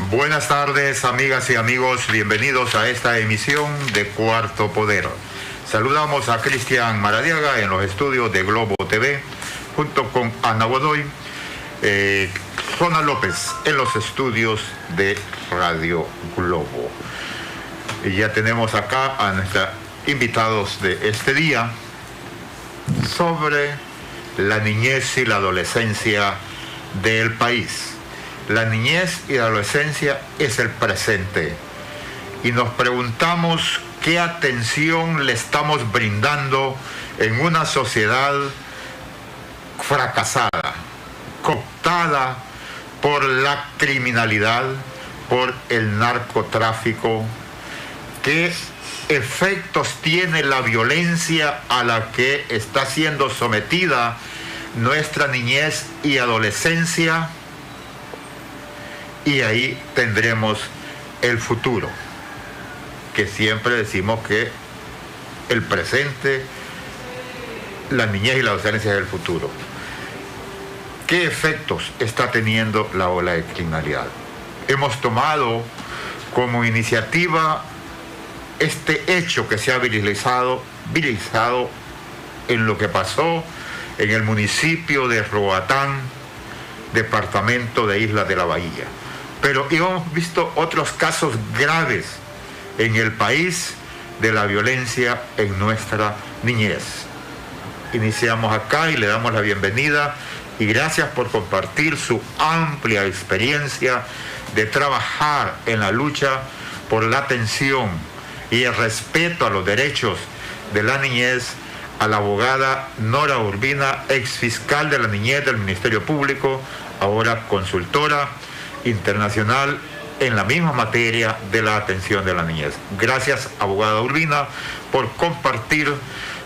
Buenas tardes, amigas y amigos, bienvenidos a esta emisión de Cuarto Poder. Saludamos a Cristian Maradiaga en los estudios de Globo TV, junto con Ana Godoy, Zona López en los estudios de Radio Globo. Y ya tenemos acá a nuestros invitados de este día sobre la niñez y la adolescencia del país. La niñez y la adolescencia es el presente y nos preguntamos qué atención le estamos brindando en una sociedad fracasada, cooptada por la criminalidad, por el narcotráfico. ¿Qué efectos tiene la violencia a la que está siendo sometida nuestra niñez y adolescencia? Y ahí tendremos el futuro, que siempre decimos que el presente, la niñez y la adolescencia es el futuro. ¿Qué efectos está teniendo la ola de criminalidad? Hemos tomado como iniciativa este hecho que se ha viralizado en lo que pasó en el municipio de Roatán, departamento de Isla de la Bahía. Pero hemos visto otros casos graves en el país de la violencia en nuestra niñez. Iniciamos acá y le damos la bienvenida y gracias por compartir su amplia experiencia de trabajar en la lucha por la atención y el respeto a los derechos de la niñez, a la abogada Nora Urbina, exfiscal de la niñez del Ministerio Público, ahora consultora internacional en la misma materia de la atención de la niñez. Gracias, abogada Urbina, por compartir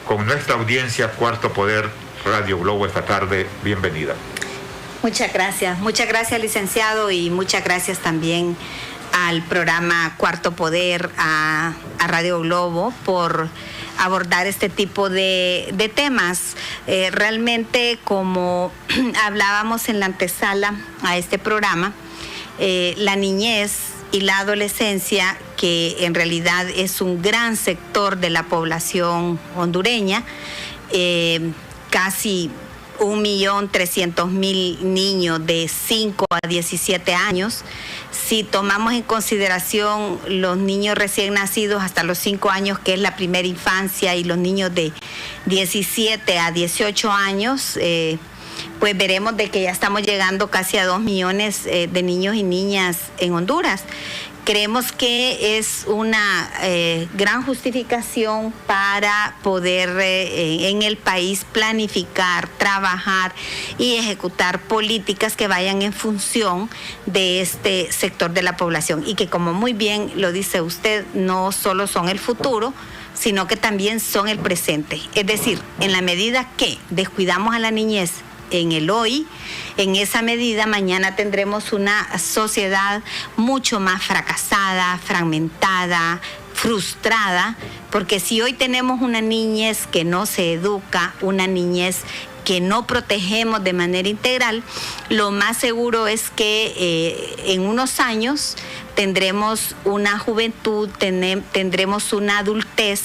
con nuestra audiencia Cuarto Poder Radio Globo esta tarde. Bienvenida. Muchas gracias, licenciado, y muchas gracias también al programa Cuarto Poder, a Radio Globo, por abordar este tipo de temas. Realmente, como hablábamos en la antesala a este programa, la niñez y la adolescencia, que en realidad es un gran sector de la población hondureña, casi 1.300.000 niños de 5 a 17 años. Si tomamos en consideración los niños recién nacidos hasta los 5 años, que es la primera infancia, y los niños de 17 a 18 años, pues veremos de que ya estamos llegando casi a 2 millones de niños y niñas en Honduras. Creemos que es una gran justificación para poder en el país planificar, trabajar y ejecutar políticas que vayan en función de este sector de la población, y que, como muy bien lo dice usted, no solo son el futuro, sino que también son el presente. Es decir, en la medida que descuidamos a la niñez en el hoy, en esa medida mañana tendremos una sociedad mucho más fracasada, fragmentada, frustrada, porque si hoy tenemos una niñez que no se educa, una niñez que no protegemos de manera integral, lo más seguro es que en unos años tendremos una juventud, tendremos una adultez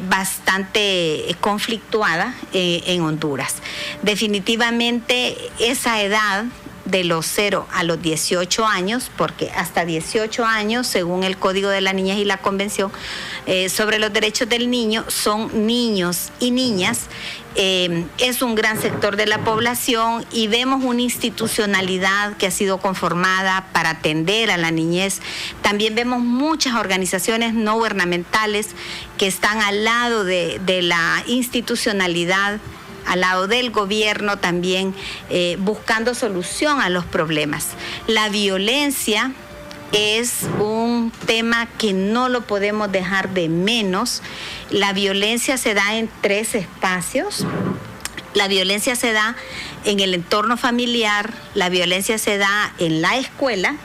bastante conflictuada en Honduras. Definitivamente esa edad de los 0 a los 18 años, porque hasta 18 años, según el Código de la Niñez y la Convención sobre los Derechos del Niño, son niños y niñas. Es un gran sector de la población y vemos una institucionalidad que ha sido conformada para atender a la niñez. También vemos muchas organizaciones no gubernamentales que están al lado de la institucionalidad, al lado del gobierno también, buscando solución a los problemas. La violencia es un tema que no lo podemos dejar de menos. La violencia se da en 3 espacios. La violencia se da en el entorno familiar, la violencia se da en la escuela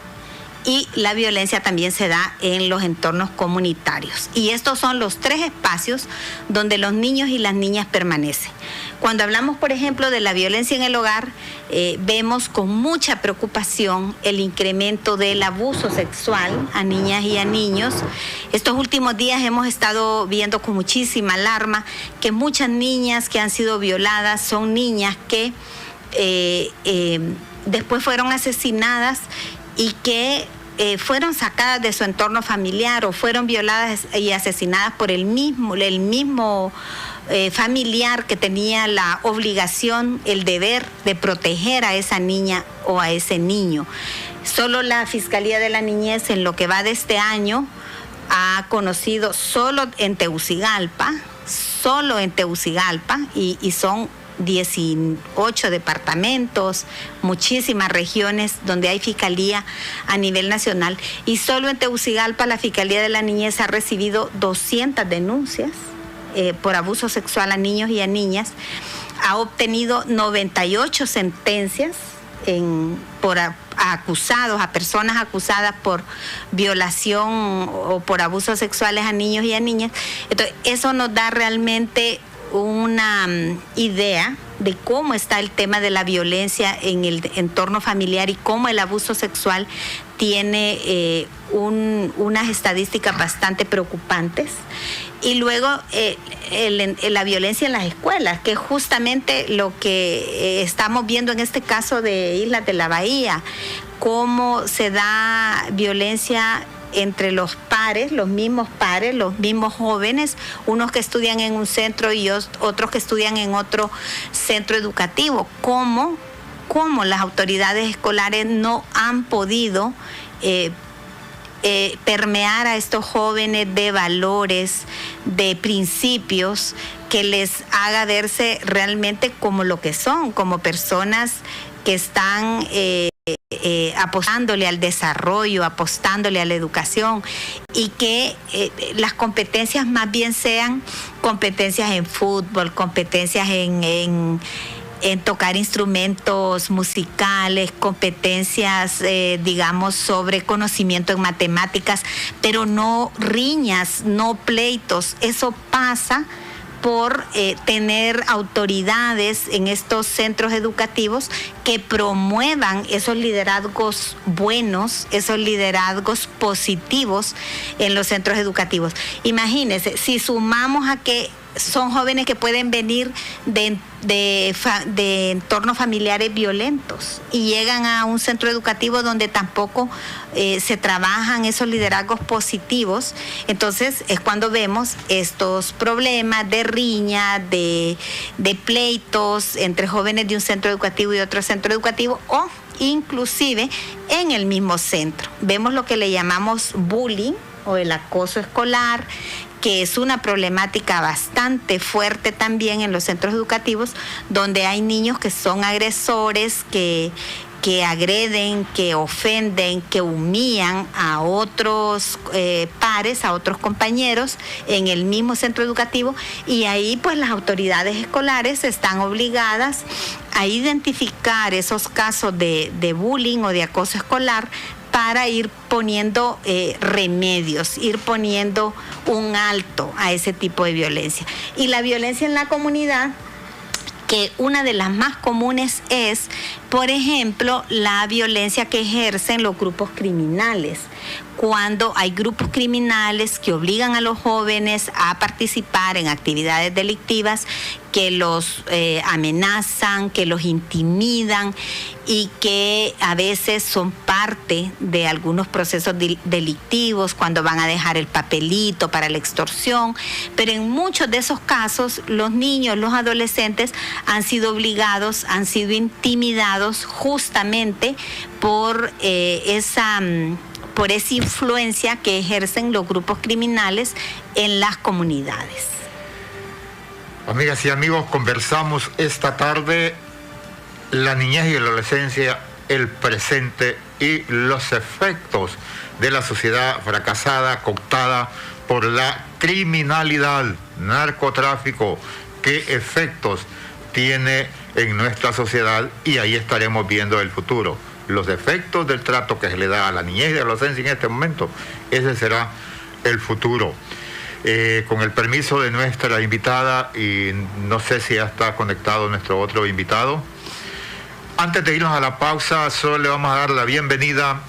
y la violencia también se da en los entornos comunitarios. Y estos son los 3 espacios donde los niños y las niñas permanecen. Cuando hablamos, por ejemplo, de la violencia en el hogar, vemos con mucha preocupación el incremento del abuso sexual a niñas y a niños. Estos últimos días hemos estado viendo con muchísima alarma que muchas niñas que han sido violadas son niñas que después fueron asesinadas y que fueron sacadas de su entorno familiar o fueron violadas y asesinadas por el mismo familiar que tenía la obligación, el deber de proteger a esa niña o a ese niño. Solo la Fiscalía de la Niñez en lo que va de este año ha conocido solo en Tegucigalpa, y son 18 departamentos, muchísimas regiones donde hay fiscalía a nivel nacional, y solo en Tegucigalpa la Fiscalía de la Niñez ha recibido 200 denuncias por abuso sexual a niños y a niñas, ha obtenido 98 sentencias a personas acusadas por violación o por abusos sexuales a niños y a niñas. Entonces, eso nos da realmente una idea de cómo está el tema de la violencia en el entorno familiar y cómo el abuso sexual tiene unas estadísticas bastante preocupantes. Y luego la violencia en las escuelas, que es justamente lo que estamos viendo en este caso de Islas de la Bahía, cómo se da violencia entre los pares, los mismos jóvenes, unos que estudian en un centro y otros que estudian en otro centro educativo. Cómo las autoridades escolares no han podido permear a estos jóvenes de valores, de principios que les haga verse realmente como lo que son, como personas que están apostándole al desarrollo, apostándole a la educación, y que las competencias más bien sean competencias en fútbol, competencias en tocar instrumentos musicales, competencias, digamos, sobre conocimiento en matemáticas, pero no riñas, no pleitos. Eso pasa por tener autoridades en estos centros educativos que promuevan esos liderazgos buenos, esos liderazgos positivos en los centros educativos. Imagínense, si sumamos a que son jóvenes que pueden venir de entornos familiares violentos y llegan a un centro educativo donde tampoco se trabajan esos liderazgos positivos, entonces es cuando vemos estos problemas de riña, de pleitos entre jóvenes de un centro educativo y otro centro educativo, o inclusive en el mismo centro. Vemos lo que le llamamos bullying o el acoso escolar, que es una problemática bastante fuerte también en los centros educativos, donde hay niños que son agresores, que agreden, que ofenden, que humillan a otros pares, a otros compañeros en el mismo centro educativo, y ahí pues las autoridades escolares están obligadas a identificar esos casos de bullying o de acoso escolar para ir poniendo remedios, ir poniendo un alto a ese tipo de violencia. Y la violencia en la comunidad, que una de las más comunes es, por ejemplo, la violencia que ejercen los grupos criminales. Cuando hay grupos criminales que obligan a los jóvenes a participar en actividades delictivas, que los amenazan, que los intimidan y que a veces son parte de algunos procesos delictivos cuando van a dejar el papelito para la extorsión. Pero en muchos de esos casos, los niños, los adolescentes han sido obligados, han sido intimidados justamente por esa influencia que ejercen los grupos criminales en las comunidades. Amigas y amigos, conversamos esta tarde la niñez y la adolescencia, el presente y los efectos de la sociedad fracasada, cooptada por la criminalidad, narcotráfico, qué efectos tiene en nuestra sociedad, y ahí estaremos viendo el futuro. los efectos del trato que se le da a la niñez y a la adolescencia en este momento, ese será el futuro. Con el permiso de nuestra invitada, y no sé si ya está conectado nuestro otro invitado, antes de irnos a la pausa, solo le vamos a dar la bienvenida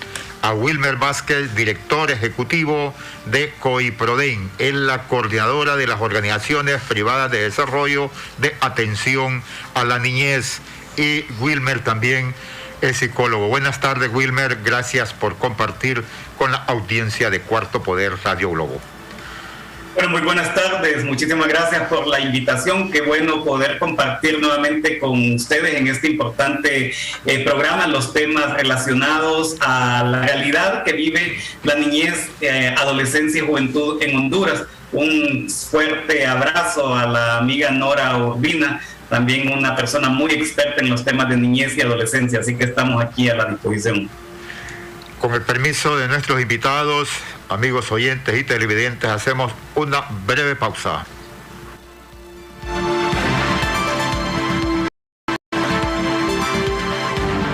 a Wilmer Vázquez, director ejecutivo de COIPRODEN. Es la coordinadora de las organizaciones privadas de desarrollo de atención a la niñez. Y Wilmer también es psicólogo. Buenas tardes, Wilmer. Gracias por compartir con la audiencia de Cuarto Poder Radio Globo. Bueno, muy buenas tardes. Muchísimas gracias por la invitación. Qué bueno poder compartir nuevamente con ustedes en este importante programa los temas relacionados a la realidad que vive la niñez, adolescencia y juventud en Honduras. Un fuerte abrazo a la amiga Nora Urbina, también una persona muy experta en los temas de niñez y adolescencia, así que estamos aquí a la disposición. Con el permiso de nuestros invitados, amigos oyentes y televidentes, hacemos una breve pausa.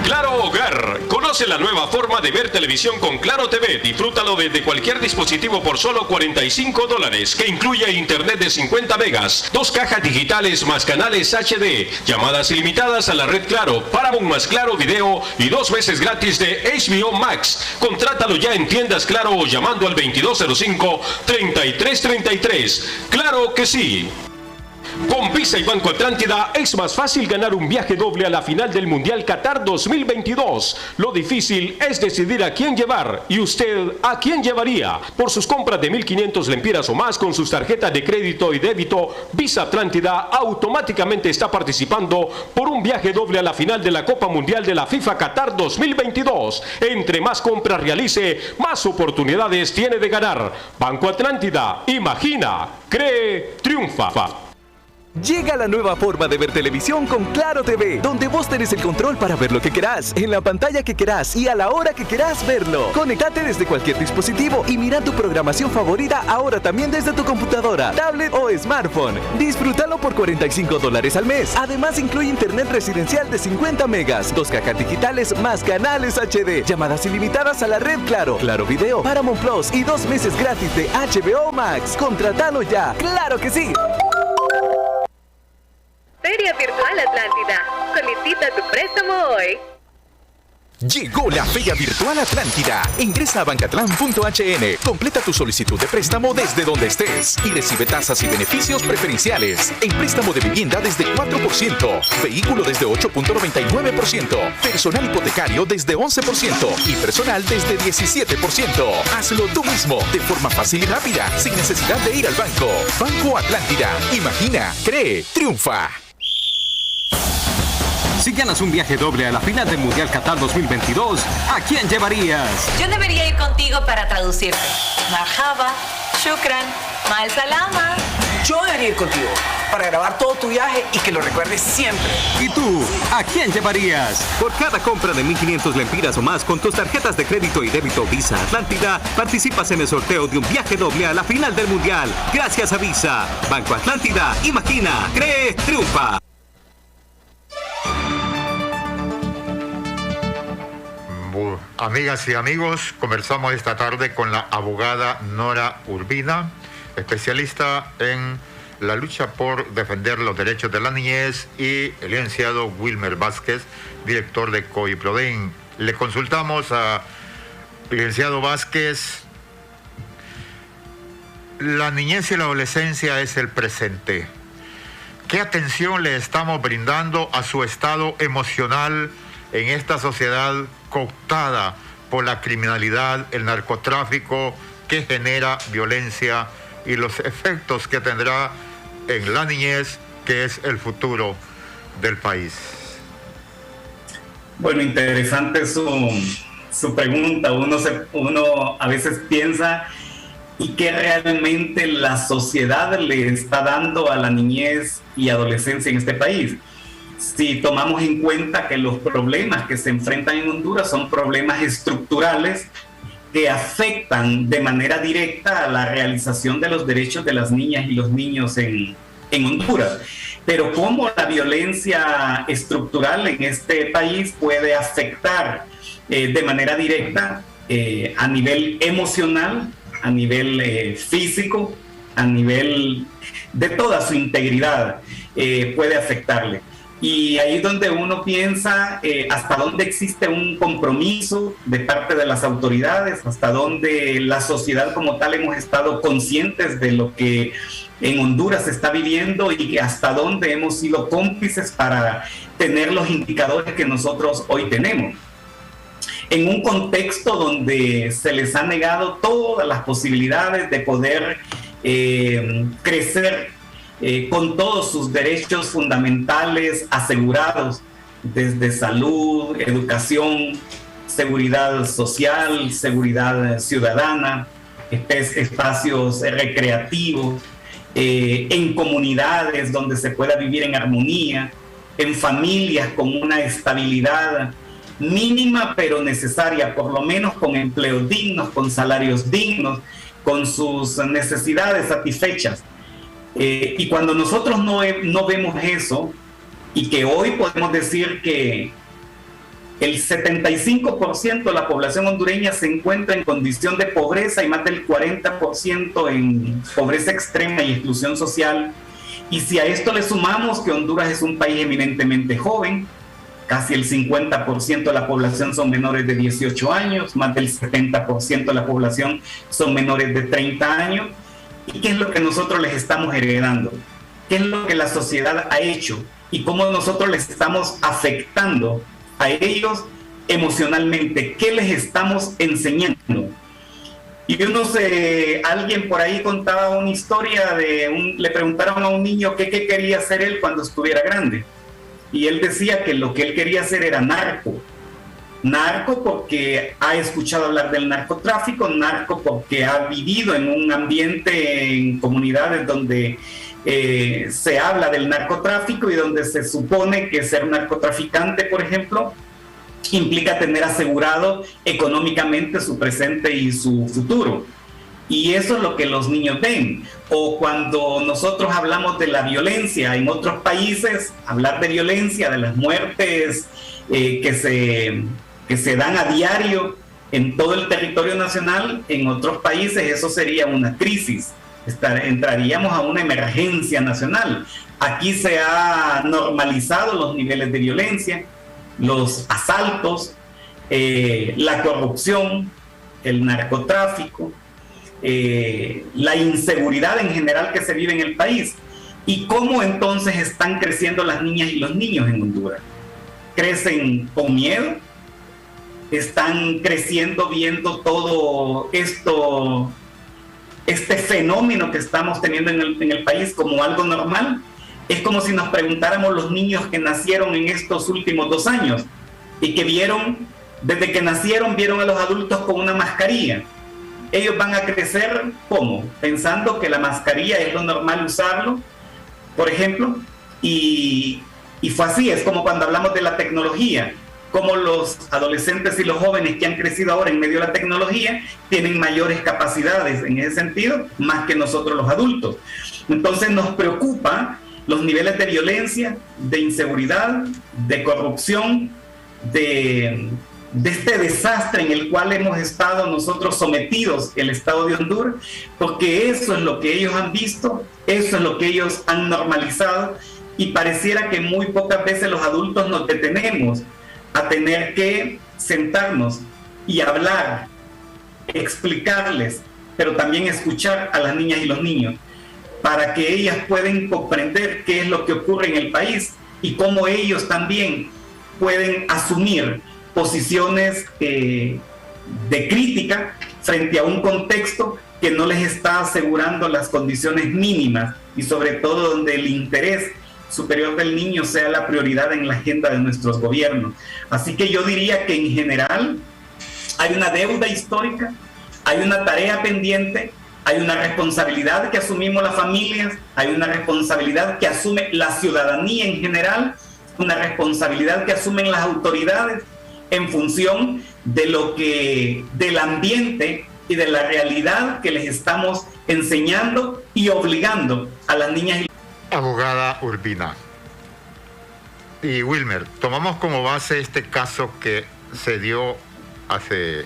Claro Hogar. Conoce la nueva forma de ver televisión con Claro TV. Disfrútalo desde cualquier dispositivo por solo $45, que incluye internet de 50 megas, 2 cajas digitales más canales HD, llamadas ilimitadas a la red Claro, Paramount más Claro Video y 2 meses gratis de HBO Max. Contrátalo ya en tiendas Claro o llamando al 2205-3333. ¡Claro que sí! Con Visa y Banco Atlántida es más fácil ganar un viaje doble a la final del Mundial Qatar 2022. Lo difícil es decidir a quién llevar. ¿Y usted a quién llevaría? Por sus compras de 1.500 lempiras o más con sus tarjetas de crédito y débito, Visa Atlántida automáticamente está participando por un viaje doble a la final de la Copa Mundial de la FIFA Qatar 2022. Entre más compras realice, más oportunidades tiene de ganar. Banco Atlántida, imagina, cree, triunfa. Llega la nueva forma de ver televisión con Claro TV, donde vos tenés el control para ver lo que querás, en la pantalla que querás y a la hora que querás verlo. Conectate desde cualquier dispositivo y mira tu programación favorita ahora también desde tu computadora, tablet o smartphone. Disfrútalo por $45 al mes. Además incluye internet residencial de 50 megas, 2 cajas digitales más canales HD, llamadas ilimitadas a la red Claro, Claro Video, Paramount Plus y 2 meses gratis de HBO Max. Contratalo ya. ¡Claro que sí! Feria Virtual Atlántida. Solicita tu préstamo hoy. Llegó la Feria Virtual Atlántida. Ingresa a bancatlán.hn, completa tu solicitud de préstamo desde donde estés y recibe tasas y beneficios preferenciales. En préstamo de vivienda desde 4%, vehículo desde 8.99%, personal hipotecario desde 11% y personal desde 17%. Hazlo tú mismo, de forma fácil y rápida, sin necesidad de ir al banco. Banco Atlántida. Imagina, cree, triunfa. Si ganas un viaje doble a la final del Mundial Qatar 2022, ¿a quién llevarías? Yo debería ir contigo para traducirte. Marhaba, shukran, mal salama. Yo debería ir contigo para grabar todo tu viaje y que lo recuerdes siempre. ¿Y tú? ¿A quién llevarías? Por cada compra de 1.500 lempiras o más con tus tarjetas de crédito y débito Visa Atlántida, participas en el sorteo de un viaje doble a la final del Mundial. Gracias a Visa. Banco Atlántida. Imagina, cree, triunfa. Amigas y amigos, conversamos esta tarde con la abogada Nora Urbina, especialista en la lucha por defender los derechos de la niñez, y el licenciado Wilmer Vázquez, director de COIPRODEN. Le consultamos a licenciado Vázquez. La niñez y la adolescencia es el presente. ¿Qué atención le estamos brindando a su estado emocional en esta sociedad cooptada por la criminalidad, el narcotráfico, que genera violencia, y los efectos que tendrá en la niñez, que es el futuro del país? Bueno, interesante su pregunta. Uno a veces piensa, ¿y qué realmente la sociedad le está dando a la niñez y adolescencia en este país? Si tomamos en cuenta que los problemas que se enfrentan en Honduras son problemas estructurales que afectan de manera directa a la realización de los derechos de las niñas y los niños en Honduras. pero cómo la violencia estructural en este país puede afectar de manera directa a nivel emocional, a nivel físico, a nivel de toda su integridad, puede afectarle. Y ahí es donde uno piensa hasta dónde existe un compromiso de parte de las autoridades, hasta dónde la sociedad como tal hemos estado conscientes de lo que en Honduras se está viviendo y hasta dónde hemos sido cómplices para tener los indicadores que nosotros hoy tenemos. En un contexto donde se les ha negado todas las posibilidades de poder crecer con todos sus derechos fundamentales asegurados, desde salud, educación, seguridad social, seguridad ciudadana, espacios recreativos, en comunidades donde se pueda vivir en armonía, en familias con una estabilidad mínima pero necesaria, por lo menos con empleos dignos, con salarios dignos, con sus necesidades satisfechas. Y cuando nosotros no vemos eso, y que hoy podemos decir que el 75% de la población hondureña se encuentra en condición de pobreza y más del 40% en pobreza extrema y exclusión social, y si a esto le sumamos que Honduras es un país eminentemente joven, casi el 50% de la población son menores de 18 años, más del 70% de la población son menores de 30 años, ¿y qué es lo que nosotros les estamos heredando? ¿Qué es lo que la sociedad ha hecho? ¿Y cómo nosotros les estamos afectando a ellos emocionalmente? ¿Qué les estamos enseñando? Y alguien por ahí contaba una historia le preguntaron a un niño qué quería hacer él cuando estuviera grande. Y él decía que lo que él quería hacer era narco. Narco porque ha escuchado hablar del narcotráfico, narco porque ha vivido en un ambiente, en comunidades donde se habla del narcotráfico y donde se supone que ser narcotraficante, por ejemplo, implica tener asegurado económicamente su presente y su futuro. Y eso es lo que los niños ven. O cuando nosotros hablamos de la violencia en otros países, hablar de violencia, de las muertes que se dan a diario en todo el territorio nacional, en otros países eso sería una crisis. Entraríamos a una emergencia nacional. Aquí se ha normalizado los niveles de violencia, los asaltos, la corrupción, el narcotráfico, la inseguridad en general que se vive en el país. ¿Y cómo entonces están creciendo las niñas y los niños en Honduras? ¿Crecen con miedo? ¿Están creciendo viendo todo este fenómeno que estamos teniendo en el país como algo normal? Es como si nos preguntáramos los niños que nacieron en estos últimos 2 años y que desde que nacieron, vieron a los adultos con una mascarilla. Ellos van a crecer, ¿cómo? Pensando que la mascarilla es lo normal usarlo, por ejemplo, y fue así. Es como cuando hablamos de la tecnología, como los adolescentes y los jóvenes que han crecido ahora en medio de la tecnología tienen mayores capacidades en ese sentido, más que nosotros los adultos. Entonces nos preocupa los niveles de violencia, de inseguridad, de corrupción, de este desastre en el cual hemos estado nosotros sometidos, el Estado de Honduras, porque eso es lo que ellos han visto, eso es lo que ellos han normalizado, y pareciera que muy pocas veces los adultos nos detenemos a tener que sentarnos y hablar, explicarles, pero también escuchar a las niñas y los niños, para que ellas puedan comprender qué es lo que ocurre en el país y cómo ellos también pueden asumir posiciones de crítica frente a un contexto que no les está asegurando las condiciones mínimas, y sobre todo donde el interés superior del niño sea la prioridad en la agenda de nuestros gobiernos. Así que yo diría que en general hay una deuda histórica, hay una tarea pendiente, hay una responsabilidad que asumimos las familias, hay una responsabilidad que asume la ciudadanía en general, una responsabilidad que asumen las autoridades en función del ambiente y de la realidad que les estamos enseñando y obligando a las niñas Abogada Urbina y Wilmer, tomamos como base este caso que se dio hace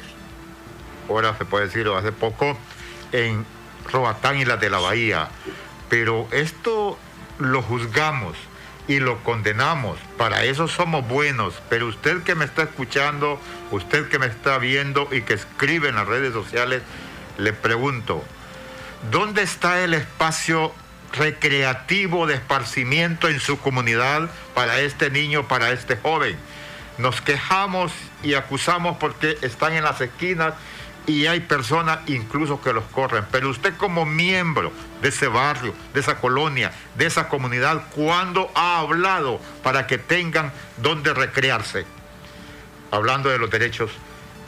horas, se puede decir, o hace poco, en Roatán y las de la Bahía, pero esto lo juzgamos y lo condenamos, para eso somos buenos, pero usted que me está escuchando, usted que me está viendo y que escribe en las redes sociales, le pregunto, ¿dónde está el espacio recreativo de esparcimiento en su comunidad para este niño, para este joven? Nos quejamos y acusamos porque están en las esquinas y hay personas incluso que los corren, pero usted como miembro de ese barrio, de esa colonia, de esa comunidad, ¿cuándo ha hablado para que tengan donde recrearse? Hablando de los derechos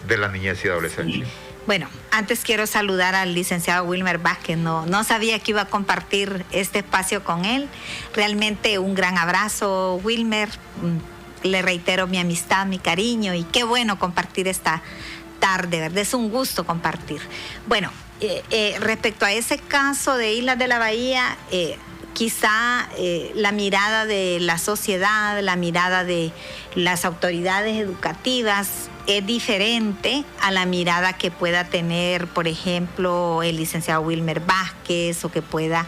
de la niñez y adolescencia. Bueno, antes quiero saludar al licenciado Wilmer Vázquez. No sabía que iba a compartir este espacio con él. Realmente un gran abrazo, Wilmer. Le reitero mi amistad, mi cariño, y qué bueno compartir esta tarde, ¿verdad? Es un gusto compartir. Bueno, respecto a ese caso de Islas de la Bahía, quizá la mirada de la sociedad, la mirada de las autoridades educativas es diferente a la mirada que pueda tener, por ejemplo, el licenciado Wilmer Vázquez o que pueda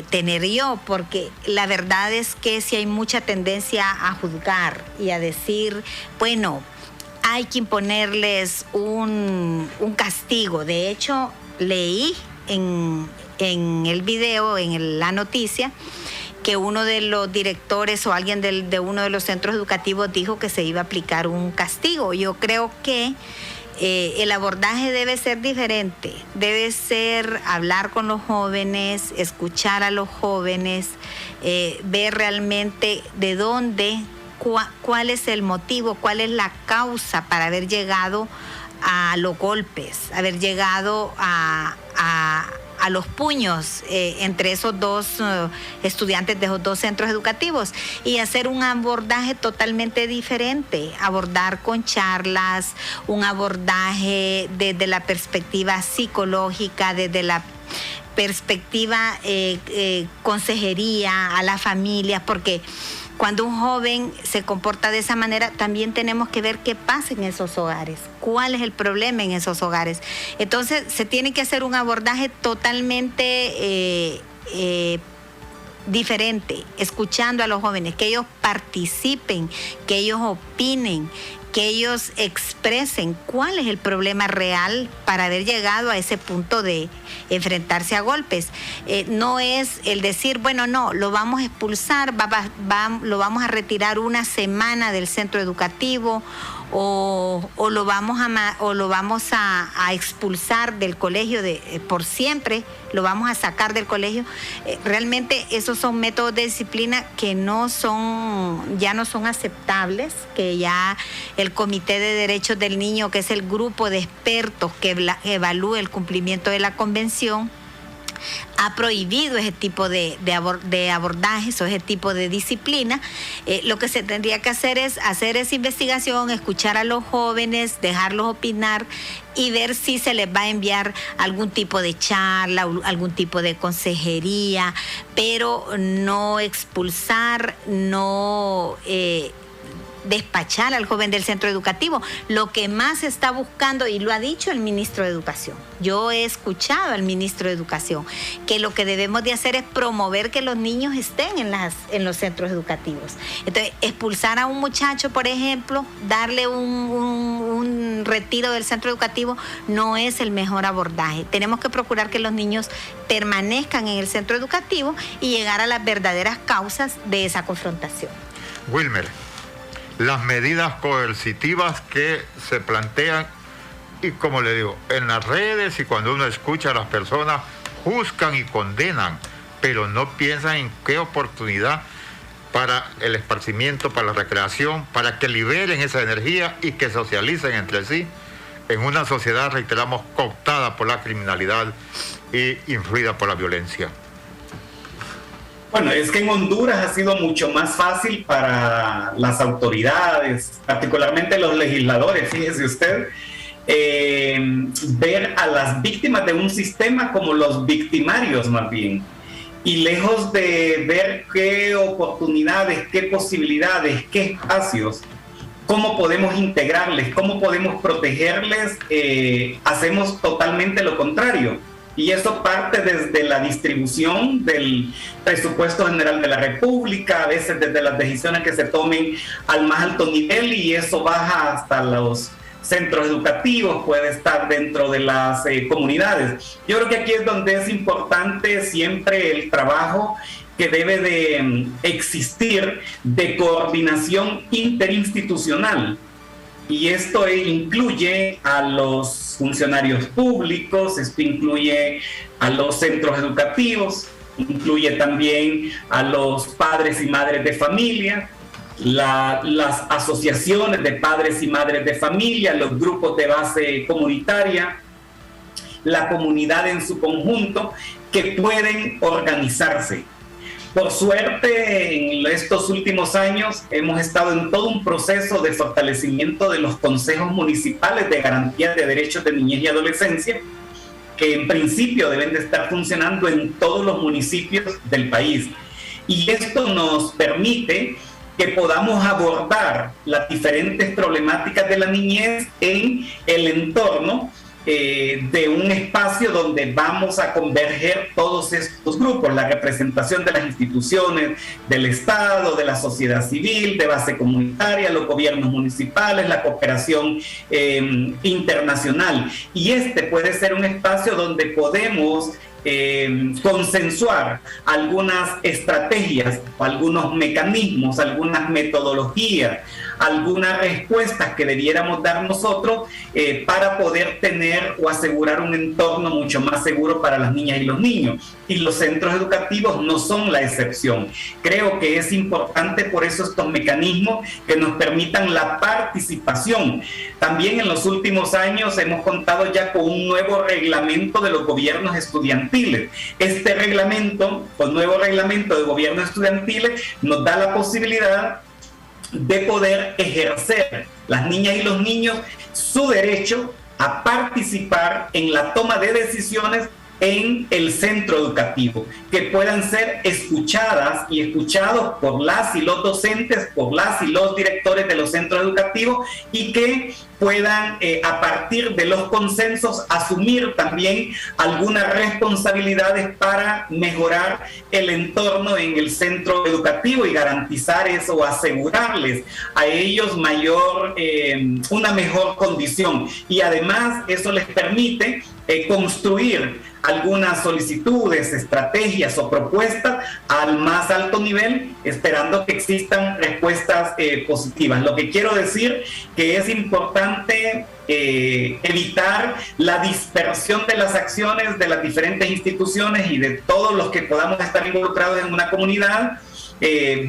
tener yo, porque la verdad es que sí hay mucha tendencia a juzgar y a decir, bueno, hay que imponerles un castigo. De hecho, leí en el video, en la noticia, que uno de los directores o alguien de uno de los centros educativos dijo que se iba a aplicar un castigo. Yo creo que el abordaje debe ser diferente, debe ser hablar con los jóvenes, escuchar a los jóvenes, ver realmente de dónde, cuál es el motivo, cuál es la causa para haber llegado a los golpes, haber llegado a los puños entre esos dos estudiantes de esos dos centros educativos, y hacer un abordaje totalmente diferente, abordar con charlas, un abordaje desde la perspectiva psicológica, desde la perspectiva consejería a las familias, porque cuando un joven se comporta de esa manera, también tenemos que ver qué pasa en esos hogares, cuál es el problema en esos hogares. Entonces, se tiene que hacer un abordaje totalmente diferente, escuchando a los jóvenes, que ellos participen, que ellos opinen, que ellos expresen cuál es el problema real para haber llegado a ese punto de enfrentarse a golpes. No es el decir, bueno, no, lo vamos a expulsar, lo vamos a retirar una semana del centro educativo o lo vamos a expulsar del colegio por siempre, lo vamos a sacar del colegio. Realmente esos son métodos de disciplina que ya no son aceptables, que ya el Comité de Derechos del Niño, que es el grupo de expertos que evalúa el cumplimiento de la convención, ha prohibido ese tipo de abordajes o ese tipo de disciplina. Lo que se tendría que hacer es hacer esa investigación, escuchar a los jóvenes, dejarlos opinar y ver si se les va a enviar algún tipo de charla, algún tipo de consejería, pero no expulsar, no despachar al joven del centro educativo. Lo que más se está buscando, y lo ha dicho el ministro de Educación, yo he escuchado al ministro de Educación, que lo que debemos de hacer es promover que los niños estén en los centros educativos. Entonces, expulsar a un muchacho, por ejemplo, darle un retiro del centro educativo, no es el mejor abordaje. Tenemos que procurar que los niños permanezcan en el centro educativo y llegar a las verdaderas causas de esa confrontación. Wilmer, las medidas coercitivas que se plantean, y como le digo, en las redes y cuando uno escucha a las personas, juzgan y condenan, pero no piensan en qué oportunidad para el esparcimiento, para la recreación, para que liberen esa energía y que socialicen entre sí en una sociedad, reiteramos, cooptada por la criminalidad y influida por la violencia. Bueno, es que en Honduras ha sido mucho más fácil para las autoridades, particularmente los legisladores, fíjese usted, ver a las víctimas de un sistema como los victimarios más bien. y lejos de ver qué oportunidades, qué posibilidades, qué espacios, cómo podemos integrarles, cómo podemos protegerles, hacemos totalmente lo contrario. Y eso parte desde la distribución del presupuesto general de la República, a veces desde las decisiones que se tomen al más alto nivel, y eso baja hasta los centros educativos, puede estar dentro de las comunidades. Yo creo que aquí es donde es importante siempre el trabajo que debe de existir de coordinación interinstitucional. Y esto incluye a los funcionarios públicos, esto incluye a los centros educativos, incluye también a los padres y madres de familia, las asociaciones de padres y madres de familia, los grupos de base comunitaria, la comunidad en su conjunto, que pueden organizarse. Por suerte, en estos últimos años hemos estado en todo un proceso de fortalecimiento de los consejos municipales de garantía de derechos de niñez y adolescencia, que en principio deben de estar funcionando en todos los municipios del país. Y esto nos permite que podamos abordar las diferentes problemáticas de la niñez en el entorno de un espacio donde vamos a converger todos estos grupos, la representación de las instituciones del Estado, de la sociedad civil, de base comunitaria, los gobiernos municipales, la cooperación internacional. Y este puede ser un espacio donde podemos consensuar algunas estrategias, algunos mecanismos, algunas metodologías, algunas respuestas que debiéramos dar nosotros para poder tener o asegurar un entorno mucho más seguro para las niñas y los niños. Y los centros educativos no son la excepción. Creo que es importante por eso estos mecanismos que nos permitan la participación. También en los últimos años hemos contado ya con un nuevo reglamento de los gobiernos estudiantiles. Este reglamento, o nuevo reglamento de gobiernos estudiantiles, nos da la posibilidad de poder ejercer las niñas y los niños su derecho a participar en la toma de decisiones en el centro educativo, que puedan ser escuchadas y escuchados por las y los docentes, por las y los directores de los centros educativos, y que puedan a partir de los consensos asumir también algunas responsabilidades para mejorar el entorno en el centro educativo y garantizar eso, o asegurarles a ellos una mejor condición. Y además eso les permite construir algunas solicitudes, estrategias o propuestas al más alto nivel, esperando que existan respuestas positivas. Lo que quiero decir que es importante evitar la dispersión de las acciones de las diferentes instituciones y de todos los que podamos estar involucrados en una comunidad.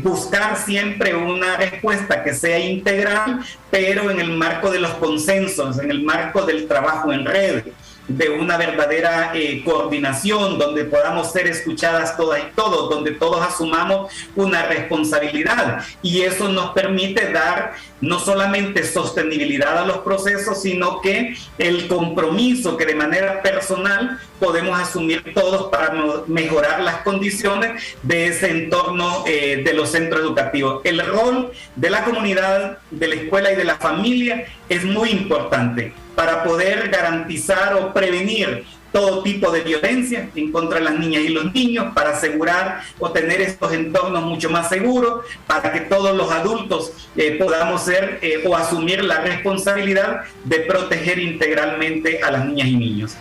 Buscar siempre una respuesta que sea integral, pero en el marco de los consensos, en el marco del trabajo en red, de una verdadera coordinación, donde podamos ser escuchadas todas y todos, donde todos asumamos una responsabilidad. Y eso nos permite dar no solamente sostenibilidad a los procesos, sino que el compromiso que de manera personal podemos asumir todos para mejorar las condiciones de ese entorno de los centros educativos. El rol de la comunidad, de la escuela y de la familia es muy importante para poder garantizar o prevenir todo tipo de violencia en contra de las niñas y los niños, para asegurar o tener estos entornos mucho más seguros, para que todos los adultos podamos ser o asumir la responsabilidad de proteger integralmente a las niñas y niños.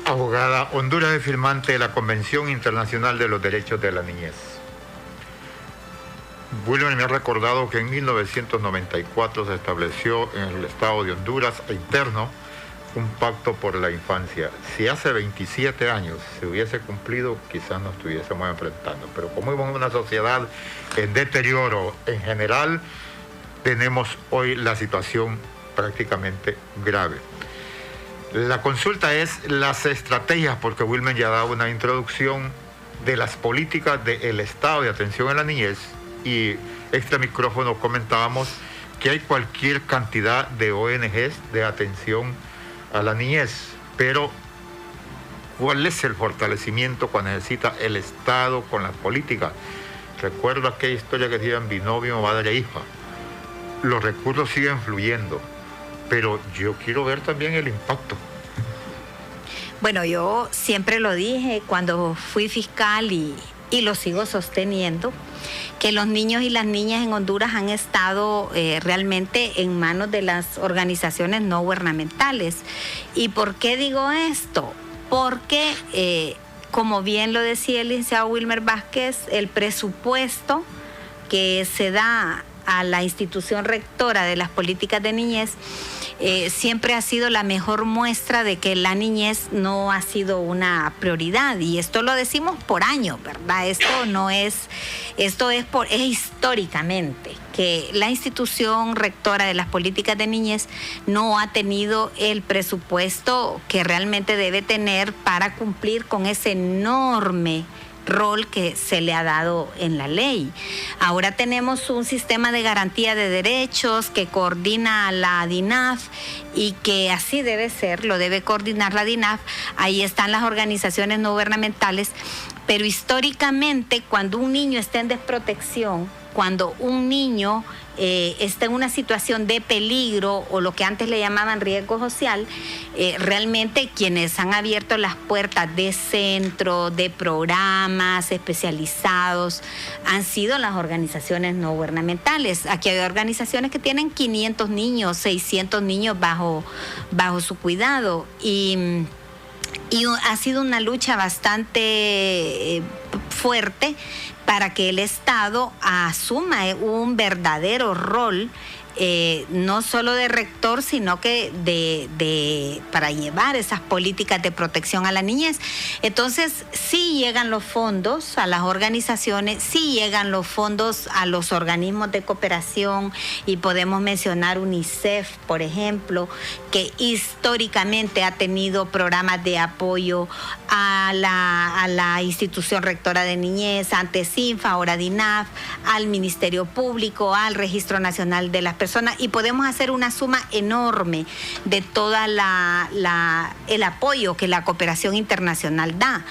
Abogada, Honduras es firmante de la Convención Internacional de los Derechos de la Niñez. Wilmer me ha recordado que en 1994 se estableció en el Estado de Honduras interno un pacto por la infancia. Si hace 27 años se hubiese cumplido, quizás nos estuviésemos enfrentando. Pero como vivimos en una sociedad en deterioro en general, tenemos hoy la situación prácticamente grave. La consulta es las estrategias, porque Wilmer ya ha dado una introducción de las políticas del Estado de atención a la niñez, y extra micrófono comentábamos que hay cualquier cantidad de ONGs de atención a la niñez, pero ¿Cuál es el fortalecimiento que necesita el Estado con las políticas? Recuerdo aquella historia que decían binomio madre-hija. Los recursos siguen fluyendo, pero yo quiero ver también el impacto. Bueno, yo siempre lo dije cuando fui fiscal y lo sigo sosteniendo, que los niños y las niñas en Honduras han estado realmente en manos de las organizaciones no gubernamentales. ¿Y por qué digo esto? Porque, como bien lo decía el licenciado Wilmer Vázquez, el presupuesto que se da a la institución rectora de las políticas de niñez siempre ha sido la mejor muestra de que la niñez no ha sido una prioridad, y esto lo decimos por año, ¿verdad? Esto es históricamente que la institución rectora de las políticas de niñez no ha tenido el presupuesto que realmente debe tener para cumplir con ese enorme rol que se le ha dado en la ley. Ahora tenemos un sistema de garantía de derechos que coordina la DINAF, y que así debe ser, lo debe coordinar la DINAF. Ahí están las organizaciones no gubernamentales, pero históricamente cuando un niño está en desprotección, cuando un niño está en una situación de peligro o lo que antes le llamaban riesgo social, realmente quienes han abierto las puertas de centros, de programas especializados, han sido las organizaciones no gubernamentales. Aquí hay organizaciones que tienen 500 niños, 600 niños bajo su cuidado, y ha sido una lucha bastante fuerte para que el Estado asuma un verdadero rol, no solo de rector, sino que para llevar esas políticas de protección a la niñez. Entonces, sí llegan los fondos a las organizaciones, sí llegan los fondos a los organismos de cooperación, y podemos mencionar UNICEF, por ejemplo, que históricamente ha tenido programas de apoyo a la institución rectora de niñez, antes INFA, ahora DINAF, al Ministerio Público, al Registro Nacional de las Personas, y podemos hacer una suma enorme de toda el apoyo que la cooperación internacional da.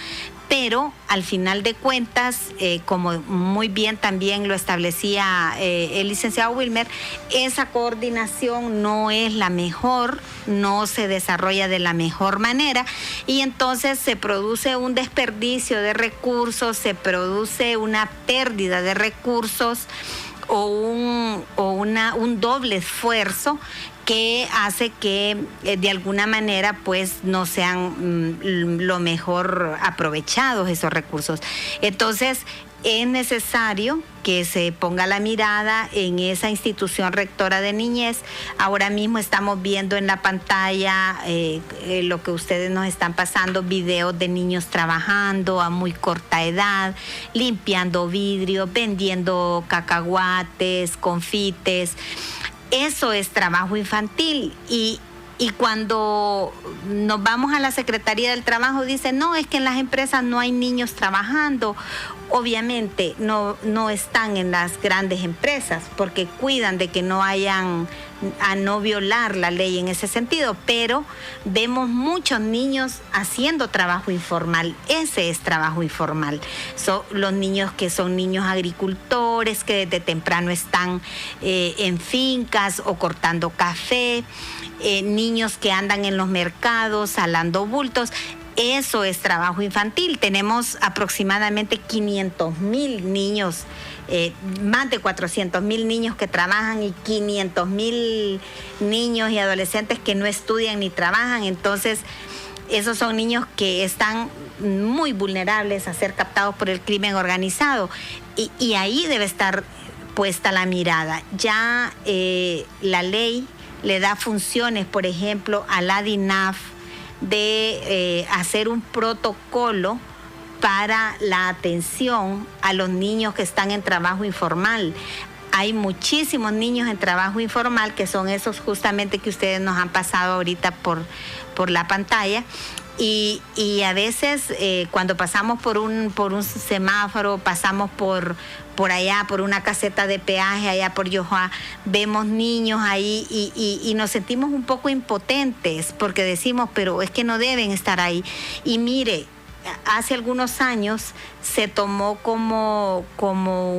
Pero al final de cuentas, como muy bien también lo establecía el licenciado Wilmer, esa coordinación no es la mejor, no se desarrolla de la mejor manera, y entonces se produce un desperdicio de recursos, se produce una pérdida de recursos o un doble esfuerzo que hace que de alguna manera pues no sean lo mejor aprovechados esos recursos. Entonces es necesario que se ponga la mirada en esa institución rectora de niñez. Ahora mismo estamos viendo en la pantalla lo que ustedes nos están pasando, videos de niños trabajando a muy corta edad, limpiando vidrio, vendiendo cacahuates, confites. Eso es trabajo infantil, y cuando nos vamos a la Secretaría del Trabajo dicen, no, es que en las empresas no hay niños trabajando. Obviamente no están en las grandes empresas porque cuidan de que no hayan a no violar la ley en ese sentido, pero vemos muchos niños haciendo trabajo informal. Ese es trabajo informal. Son los niños que son niños agricultores, que desde temprano están en fincas o cortando café, niños que andan en los mercados salando bultos. Eso es trabajo infantil. Tenemos aproximadamente 500,000 niños, más de 400,000 niños que trabajan, y 500,000 niños y adolescentes que no estudian ni trabajan. Entonces, esos son niños que están muy vulnerables a ser captados por el crimen organizado, y ahí debe estar puesta la mirada. Ya la ley le da funciones, por ejemplo, a la DINAF de hacer un protocolo para la atención a los niños que están en trabajo informal. Hay muchísimos niños en trabajo informal, que son esos justamente que ustedes nos han pasado ahorita por la pantalla, Y a veces cuando pasamos por un semáforo, pasamos por allá, por una caseta de peaje, allá por Yohoa, vemos niños ahí y nos sentimos un poco impotentes porque decimos, pero es que no deben estar ahí. Y mire, hace algunos años se tomó como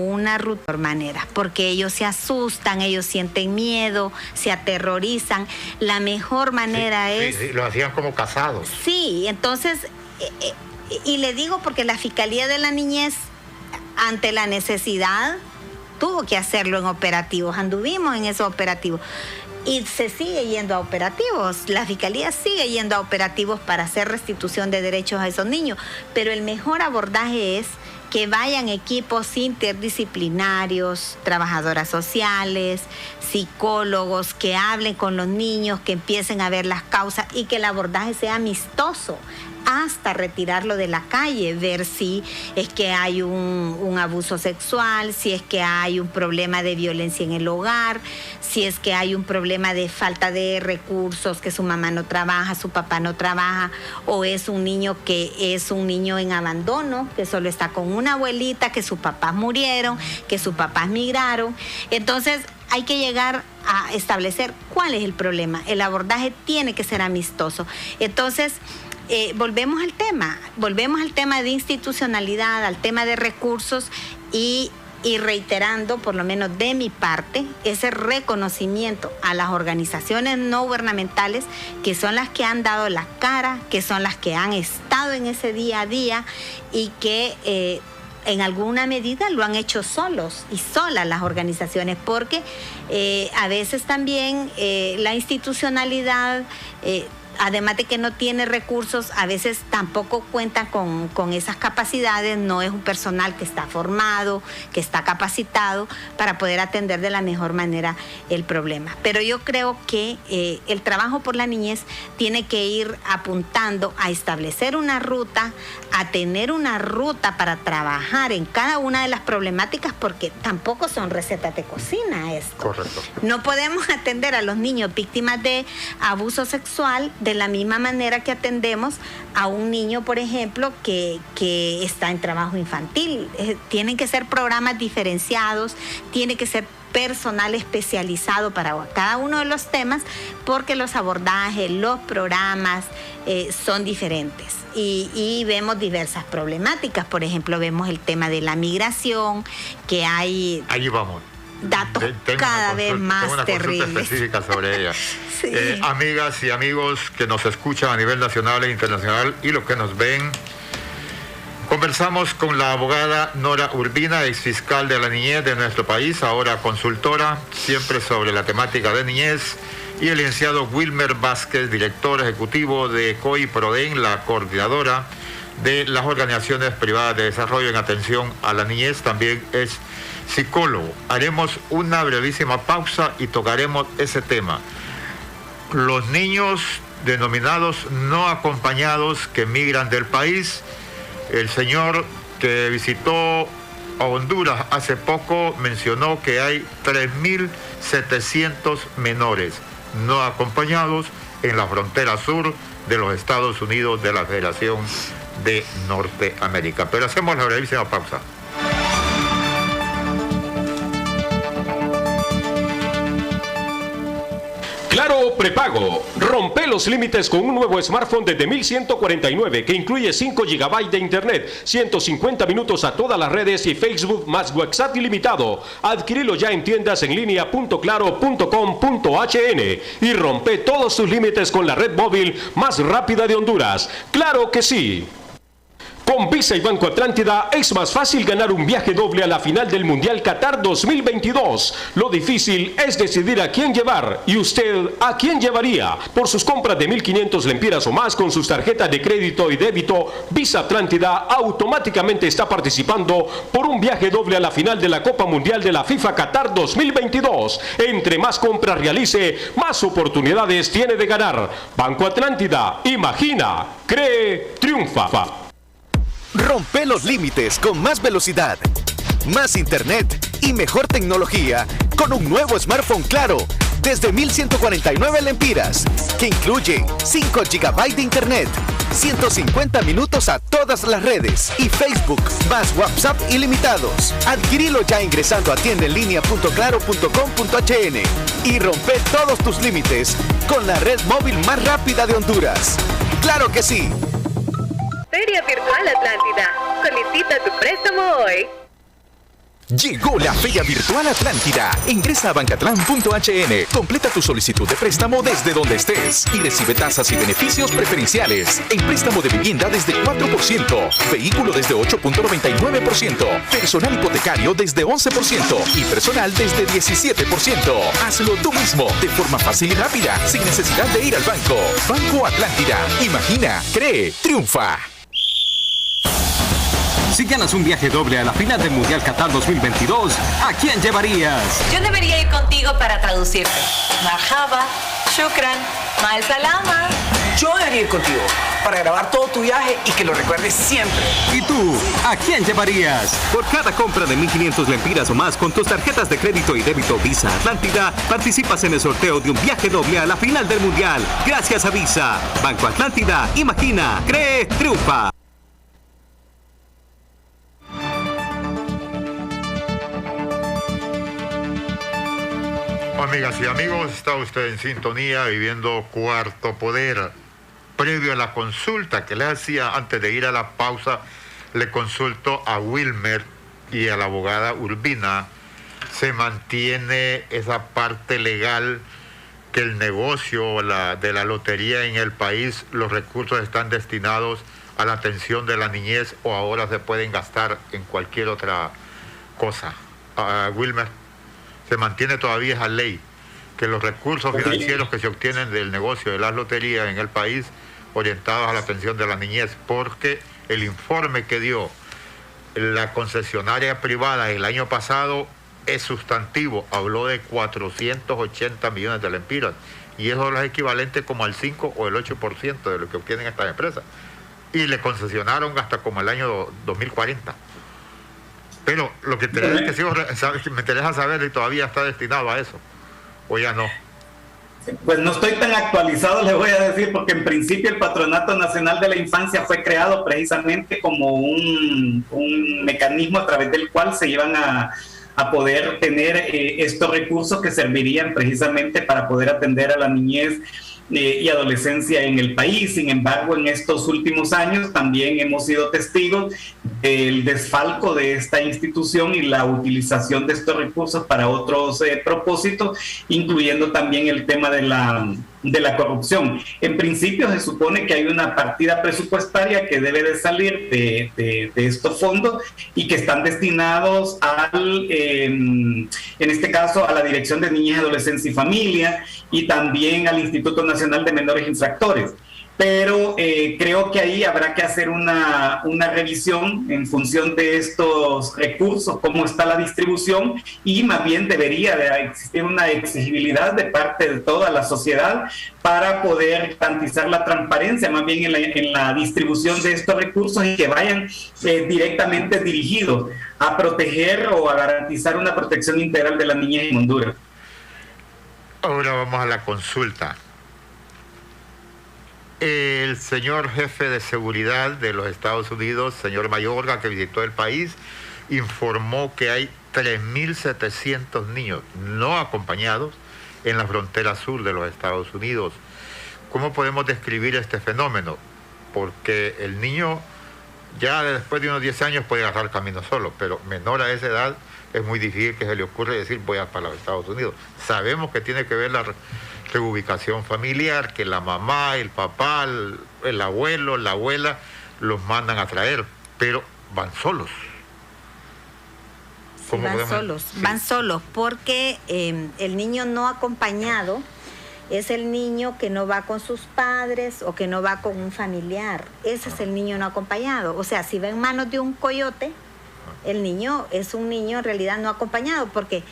una ruta manera, porque ellos se asustan, ellos sienten miedo, se aterrorizan. La mejor manera es... Sí, los hacían como casados. Sí, entonces, y le digo porque la Fiscalía de la Niñez, ante la necesidad, tuvo que hacerlo en operativos, anduvimos en esos operativos. Y se sigue yendo a operativos, la Fiscalía sigue yendo a operativos para hacer restitución de derechos a esos niños, pero el mejor abordaje es que vayan equipos interdisciplinarios, trabajadoras sociales, psicólogos, que hablen con los niños, que empiecen a ver las causas y que el abordaje sea amistoso, hasta retirarlo de la calle, ver si es que hay un abuso sexual, si es que hay un problema de violencia en el hogar, si es que hay un problema de falta de recursos, que su mamá no trabaja, su papá no trabaja, o es un niño que es un niño en abandono, que solo está con una abuelita, que sus papás murieron, que sus papás migraron. Entonces hay que llegar a establecer cuál es el problema. El abordaje tiene que ser amistoso. Entonces, volvemos al tema de institucionalidad, al tema de recursos y reiterando, por lo menos de mi parte, ese reconocimiento a las organizaciones no gubernamentales, que son las que han dado la cara, que son las que han estado en ese día a día y que en alguna medida lo han hecho solos y solas las organizaciones, porque a veces también la institucionalidad, además de que no tiene recursos, a veces tampoco cuenta con esas capacidades, no es un personal que está formado, que está capacitado para poder atender de la mejor manera el problema. Pero yo creo que el trabajo por la niñez tiene que ir apuntando a establecer una ruta, a tener una ruta para trabajar en cada una de las problemáticas, porque tampoco son recetas de cocina esto. Correcto. No podemos atender a los niños víctimas de abuso sexual de la misma manera que atendemos a un niño, por ejemplo, que está en trabajo infantil. Tienen que ser programas diferenciados, tiene que ser personal especializado para cada uno de los temas, porque los abordajes, los programas son diferentes y vemos diversas problemáticas. Por ejemplo, vemos el tema de la migración, que hay... Allí vamos. Datos cada vez más terribles. Tengo una consulta específica sobre ella. Sí. Amigas y amigos que nos escuchan a nivel nacional e internacional y los que nos ven, conversamos con la abogada Nora Urbina, exfiscal de la niñez de nuestro país, ahora consultora, siempre sobre la temática de niñez, y el licenciado Wilmer Vázquez, director ejecutivo de COI-PRODEN, la coordinadora de las organizaciones privadas de desarrollo en atención a la niñez, también es psicólogo. Haremos una brevísima pausa y tocaremos ese tema. Los niños denominados no acompañados que migran del país. El señor que visitó a Honduras hace poco mencionó que hay 3.700 menores no acompañados en la frontera sur de los Estados Unidos de la Federación de Norteamérica. Pero hacemos la brevísima pausa. Claro Prepago. Rompe los límites con un nuevo smartphone desde 1.149 que incluye 5 GB de internet, 150 minutos a todas las redes y Facebook más WhatsApp ilimitado. Adquirilo ya en tiendas en línea.claro.com.hn y rompe todos tus límites con la red móvil más rápida de Honduras. ¡Claro que sí! Con Visa y Banco Atlántida es más fácil ganar un viaje doble a la final del Mundial Qatar 2022. Lo difícil es decidir a quién llevar. ¿Y usted a quién llevaría? Por sus compras de 1.500 lempiras o más con sus tarjetas de crédito y débito, Visa Atlántida automáticamente está participando por un viaje doble a la final de la Copa Mundial de la FIFA Qatar 2022. Entre más compras realice, más oportunidades tiene de ganar. Banco Atlántida, imagina, cree, triunfa. Rompe los límites con más velocidad, más internet y mejor tecnología con un nuevo smartphone Claro desde 1.149 lempiras, que incluye 5 GB de internet, 150 minutos a todas las redes y Facebook, más WhatsApp ilimitados. Adquirilo ya ingresando a tiendaenlinea.claro.com.hn y rompe todos tus límites con la red móvil más rápida de Honduras. ¡Claro que sí! Feria Virtual Atlántida. Solicita tu préstamo hoy. Llegó la Feria Virtual Atlántida. Ingresa a bancatlán.hn, completa tu solicitud de préstamo desde donde estés y recibe tasas y beneficios preferenciales. En préstamo de vivienda desde 4%, vehículo desde 8.99%, personal hipotecario desde 11% y personal desde 17%. Hazlo tú mismo, de forma fácil y rápida, sin necesidad de ir al banco. Banco Atlántida. Imagina, cree, triunfa. Si ganas un viaje doble a la final del Mundial Qatar 2022, ¿a quién llevarías? Yo debería ir contigo para traducirte. Marhaba, shukran, mal salama. Yo debería ir contigo para grabar todo tu viaje y que lo recuerdes siempre. ¿Y tú? ¿A quién llevarías? Por cada compra de 1.500 lempiras o más con tus tarjetas de crédito y débito Visa Atlántida, participas en el sorteo de un viaje doble a la final del Mundial. Gracias a Visa. Banco Atlántida. Imagina, cree, triunfa. Amigas y amigos, está usted en sintonía viviendo Cuarto Poder. Previo a la consulta que le hacía antes de ir a la pausa, le consulto a Wilmer y a la abogada Urbina. ¿Se mantiene esa parte legal que el negocio de la lotería en el país, los recursos están destinados a la atención de la niñez o ahora se pueden gastar en cualquier otra cosa? Wilmer, ¿se mantiene todavía esa ley que los recursos financieros que se obtienen del negocio de las loterías en el país orientados a la atención de la niñez? Porque el informe que dio la concesionaria privada el año pasado es sustantivo, habló de 480 millones de lempiras y eso es equivalente como al 5 o el 8% de lo que obtienen estas empresas y le concesionaron hasta como el año 2040. Pero lo que me interesa saber si todavía está destinado a eso o ya no. Pues no estoy tan actualizado, le voy a decir, porque en principio el Patronato Nacional de la Infancia fue creado precisamente como un mecanismo a través del cual se iban a poder tener estos recursos que servirían precisamente para poder atender a la niñez y adolescencia en el país. Sin embargo, en estos últimos años también hemos sido testigos del desfalco de esta institución y la utilización de estos recursos para otros propósitos, incluyendo también el tema de la corrupción. En principio se supone que hay una partida presupuestaria que debe de salir de estos fondos y que están destinados en este caso a la Dirección de Niñez, Adolescencia y Familia y también al Instituto Nacional de Menores Infractores. Pero creo que ahí habrá que hacer una revisión en función de estos recursos, cómo está la distribución, y más bien debería de existir una exigibilidad de parte de toda la sociedad para poder garantizar la transparencia más bien en la distribución de estos recursos y que vayan directamente dirigidos a proteger o a garantizar una protección integral de la niñez en Honduras. Ahora vamos a la consulta. El señor jefe de seguridad de los Estados Unidos, señor Mayorga, que visitó el país, informó que hay 3.700 niños no acompañados en la frontera sur de los Estados Unidos. ¿Cómo podemos describir este fenómeno? Porque el niño ya después de unos 10 años puede agarrar camino solo, pero menor a esa edad es muy difícil que se le ocurra decir voy a para los Estados Unidos. Sabemos que tiene que ver la reubicación familiar, que la mamá, el papá, el abuelo, la abuela los mandan a traer, pero van solos. Sí, van solos porque el niño no acompañado es el niño que no va con sus padres o que no va con un familiar. Ese es el niño no acompañado. O sea, si va en manos de un coyote, el niño es un niño en realidad no acompañado, porque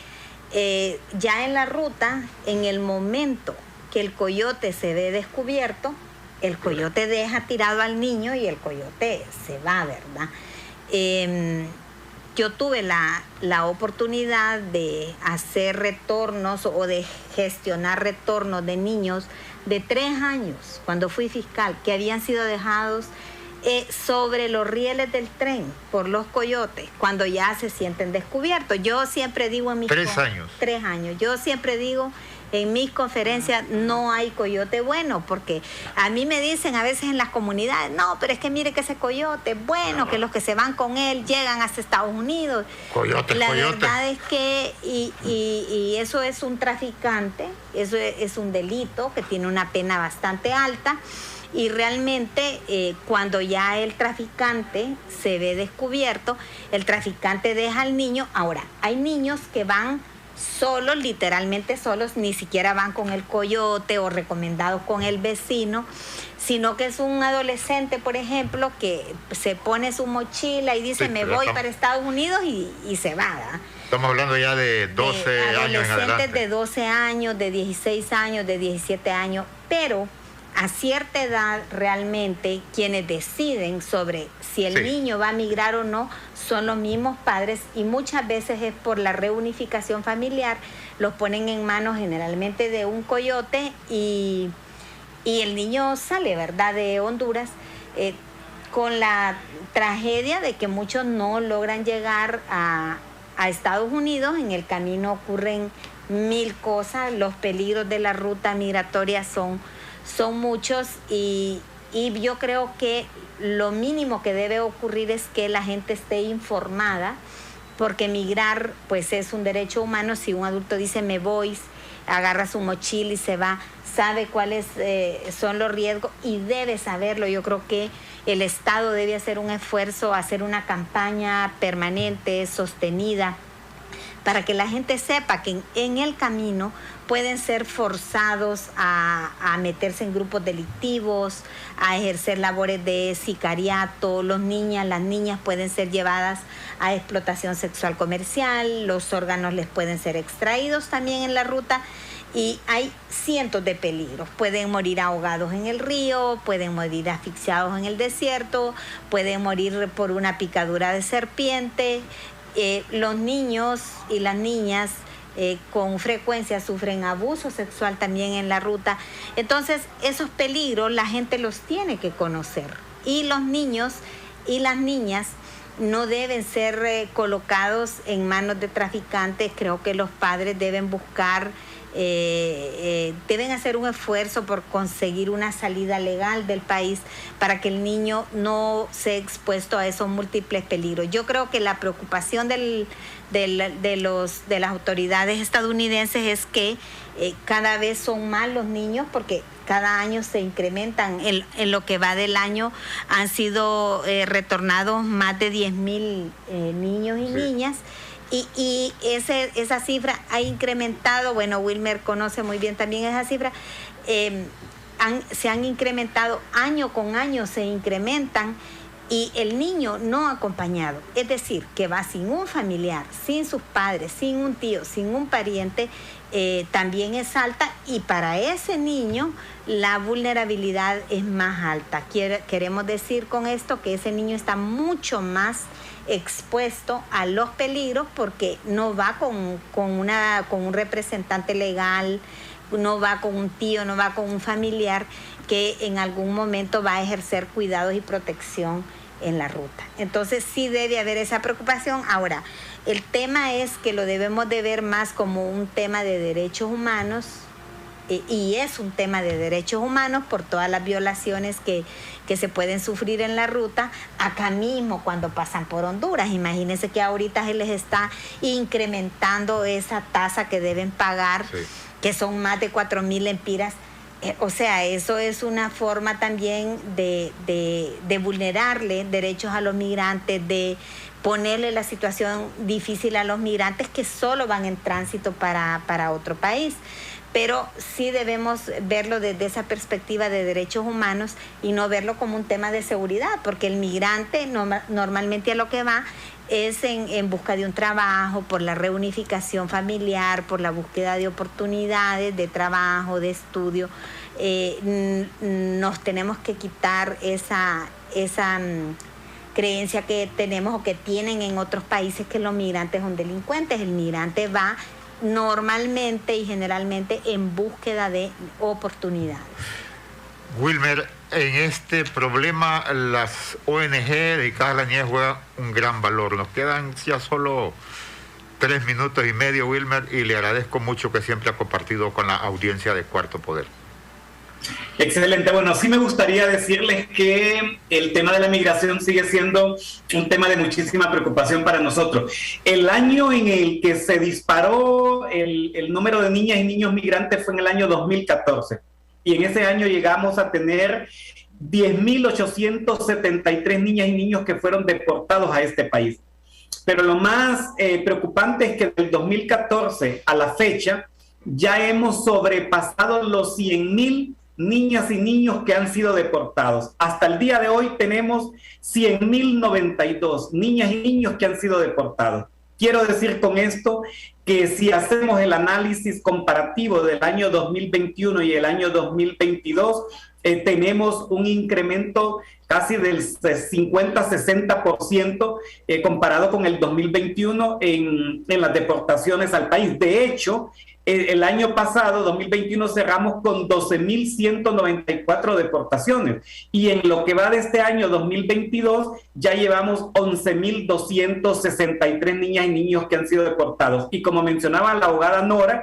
ya en la ruta, en el momento que el coyote se ve descubierto, el coyote deja tirado al niño y el coyote se va, ¿verdad? yo tuve la oportunidad de hacer retornos o de gestionar retornos de niños de 3 años, cuando fui fiscal, que habían sido dejados sobre los rieles del tren por los coyotes, cuando ya se sienten descubiertos. Yo siempre digo en mis 3 años. 3 años. Yo siempre digo en mis conferencias, no hay coyote bueno, porque a mí me dicen a veces en las comunidades, no, pero es que mire que ese coyote es bueno, que los que se van con él llegan hasta Estados Unidos. La verdad es que, y eso es un traficante, eso es un delito que tiene una pena bastante alta. Y realmente cuando ya el traficante se ve descubierto, el traficante deja al niño. Ahora, hay niños que van solos, literalmente solos, ni siquiera van con el coyote o recomendados con el vecino, sino que es un adolescente, por ejemplo, que se pone su mochila y dice, me voy para Estados Unidos y se va, ¿verdad? Estamos hablando ya de 12 años en adelante. Adolescentes de 12 años, de 16 años, de 17 años, pero a cierta edad realmente quienes deciden sobre si el niño va a migrar o no son los mismos padres, y muchas veces es por la reunificación familiar. Los ponen en manos generalmente de un coyote y el niño sale, ¿verdad?, de Honduras con la tragedia de que muchos no logran llegar a Estados Unidos. En el camino ocurren 1000 cosas, los peligros de la ruta migratoria son muchos, y yo creo que lo mínimo que debe ocurrir es que la gente esté informada, porque migrar pues es un derecho humano. Si un adulto dice me voy, agarra su mochila y se va, sabe cuáles son los riesgos y debe saberlo. Yo creo que el Estado debe hacer un esfuerzo, hacer una campaña permanente, sostenida, para que la gente sepa que en el camino pueden ser forzados a meterse en grupos delictivos, a ejercer labores de sicariato. Las niñas pueden ser llevadas a explotación sexual comercial, los órganos les pueden ser extraídos también en la ruta, y hay cientos de peligros. Pueden morir ahogados en el río, pueden morir asfixiados en el desierto, pueden morir por una picadura de serpiente. Los niños y las niñas con frecuencia sufren abuso sexual también en la ruta. Entonces, esos peligros la gente los tiene que conocer. Y los niños y las niñas no deben ser colocados en manos de traficantes. Creo que los padres deben buscar, deben hacer un esfuerzo por conseguir una salida legal del país para que el niño no sea expuesto a esos múltiples peligros. Yo creo que la preocupación de las autoridades estadounidenses es que cada vez son más los niños, porque cada año se incrementan. En lo que va del año han sido retornados más de 10,000 niños y niñas. Y esa cifra ha incrementado. Bueno, Wilmer conoce muy bien también esa cifra. Se han incrementado año con año, se incrementan. Y el niño no acompañado, es decir, que va sin un familiar, sin sus padres, sin un tío, sin un pariente, también es alta, y para ese niño la vulnerabilidad es más alta. Queremos decir con esto que ese niño está mucho más expuesto a los peligros, porque no va con un representante legal, no va con un tío, no va con un familiar que en algún momento va a ejercer cuidados y protección en la ruta. Entonces sí debe haber esa preocupación. Ahora, el tema es que lo debemos de ver más como un tema de derechos humanos, y es un tema de derechos humanos por todas las violaciones que se pueden sufrir en la ruta, acá mismo cuando pasan por Honduras. Imagínense que ahorita se les está incrementando esa tasa que deben pagar, que son más de 4,000 lempiras. O sea, eso es una forma también de vulnerarle derechos a los migrantes, de ponerle la situación difícil a los migrantes que solo van en tránsito para otro país. Pero sí debemos verlo desde esa perspectiva de derechos humanos y no verlo como un tema de seguridad, porque el migrante normalmente a lo que va es en busca de un trabajo, por la reunificación familiar, por la búsqueda de oportunidades de trabajo, de estudio. Nos tenemos que quitar esa creencia que tenemos o que tienen en otros países que los migrantes son delincuentes. El migrante va normalmente y generalmente en búsqueda de oportunidades. Wilmer, en este problema las ONG dedicadas a la niñez juegan un gran valor. Nos quedan ya solo 3 minutos y medio, Wilmer, y le agradezco mucho que siempre ha compartido con la audiencia de Cuarto Poder. Excelente. Bueno, sí me gustaría decirles que el tema de la migración sigue siendo un tema de muchísima preocupación para nosotros. El año en el que se disparó el número de niñas y niños migrantes fue en el año 2014. Y en ese año llegamos a tener 10.873 niñas y niños que fueron deportados a este país. Pero lo más preocupante es que del 2014 a la fecha ya hemos sobrepasado los 100.000 niñas y niños que han sido deportados. Hasta el día de hoy tenemos 100.092 niñas y niños que han sido deportados. Quiero decir con esto que si hacemos el análisis comparativo del año 2021 y el año 2022, tenemos un incremento casi del 50-60% comparado con el 2021 en las deportaciones al país. De hecho, el año pasado, 2021, cerramos con 12.194 deportaciones y en lo que va de este año 2022 ya llevamos 11.263 niñas y niños que han sido deportados. Y como mencionaba la abogada Nora,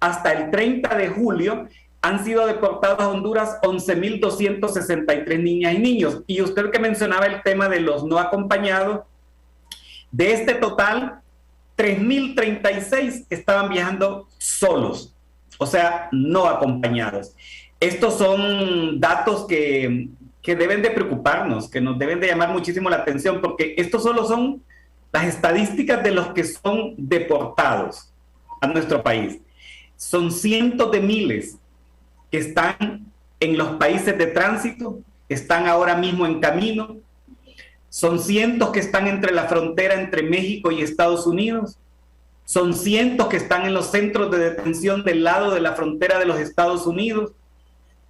hasta el 30 de julio han sido deportados a Honduras 11.263 niñas y niños. Y usted que mencionaba el tema de los no acompañados, de este total, 3.036 estaban viajando solos, o sea, no acompañados. Estos son datos que deben de preocuparnos, que nos deben de llamar muchísimo la atención, porque estos solo son las estadísticas de los que son deportados a nuestro país. Son cientos de miles que están en los países de tránsito, están ahora mismo en camino. Son cientos que están entre la frontera entre México y Estados Unidos. Son cientos que están en los centros de detención del lado de la frontera de los Estados Unidos.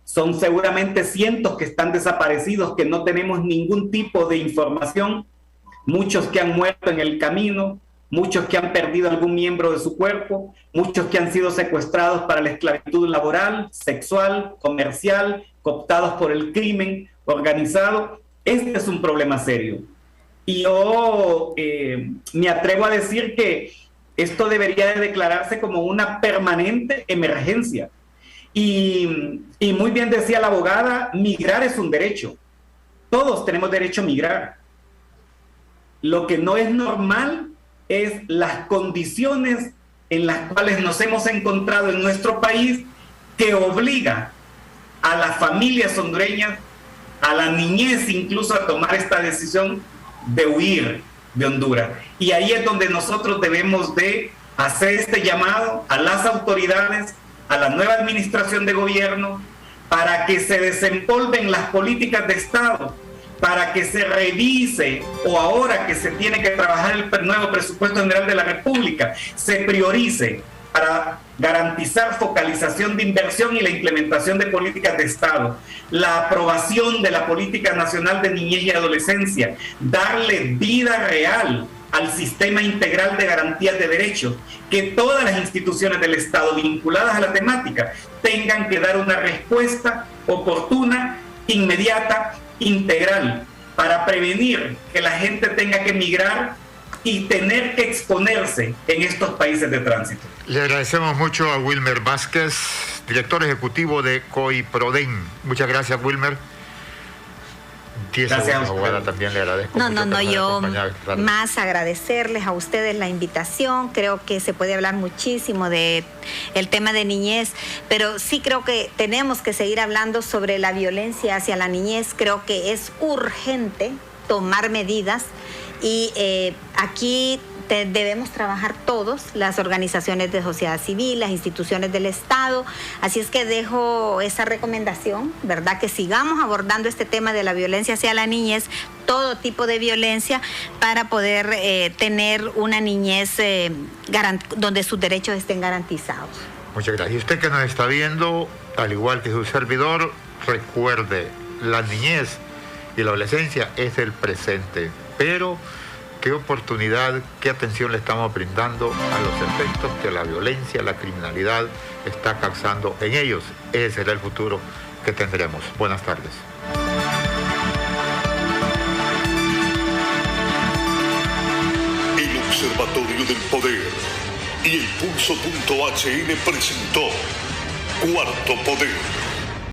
Son seguramente cientos que están desaparecidos, que no tenemos ningún tipo de información. Muchos que han muerto en el camino, muchos que han perdido algún miembro de su cuerpo, muchos que han sido secuestrados para la esclavitud laboral, sexual, comercial, cooptados por el crimen organizado. Este es un problema serio. Y yo me atrevo a decir que esto debería de declararse como una permanente emergencia. Y muy bien decía la abogada, migrar es un derecho. Todos tenemos derecho a migrar. Lo que no es normal es las condiciones en las cuales nos hemos encontrado en nuestro país, que obliga a las familias hondureñas, a la niñez incluso, a tomar esta decisión de huir de Honduras. Y ahí es donde nosotros debemos de hacer este llamado a las autoridades, a la nueva administración de gobierno, para que se desempolven las políticas de Estado, para que se revise, o ahora que se tiene que trabajar el nuevo presupuesto general de la República, se priorice para garantizar focalización de inversión y la implementación de políticas de Estado, la aprobación de la Política Nacional de Niñez y Adolescencia, darle vida real al sistema integral de garantías de derechos, que todas las instituciones del Estado vinculadas a la temática tengan que dar una respuesta oportuna, inmediata, integral, para prevenir que la gente tenga que migrar y tener que exponerse en estos países de tránsito. Le agradecemos mucho a Wilmer Vázquez, director ejecutivo de COIPRODEN. Muchas gracias, Wilmer. Gracias, abogada, también le agradezco. Yo más agradecerles a ustedes la invitación. Creo que se puede hablar muchísimo de el tema de niñez, pero sí creo que tenemos que seguir hablando sobre la violencia hacia la niñez. Creo que es urgente tomar medidas y aquí debemos trabajar todos, las organizaciones de sociedad civil, las instituciones del Estado. Así es que dejo esa recomendación, ¿verdad? Que sigamos abordando este tema de la violencia hacia la niñez, todo tipo de violencia, para poder tener una niñez donde sus derechos estén garantizados. Muchas gracias. Y usted que nos está viendo, al igual que su servidor, recuerde, la niñez y la adolescencia es el presente. pero qué oportunidad, qué atención le estamos brindando a los efectos que la violencia, la criminalidad está causando en ellos. Ese será el futuro que tendremos. Buenas tardes. El Observatorio del Poder y el Pulso.hn presentó Cuarto Poder.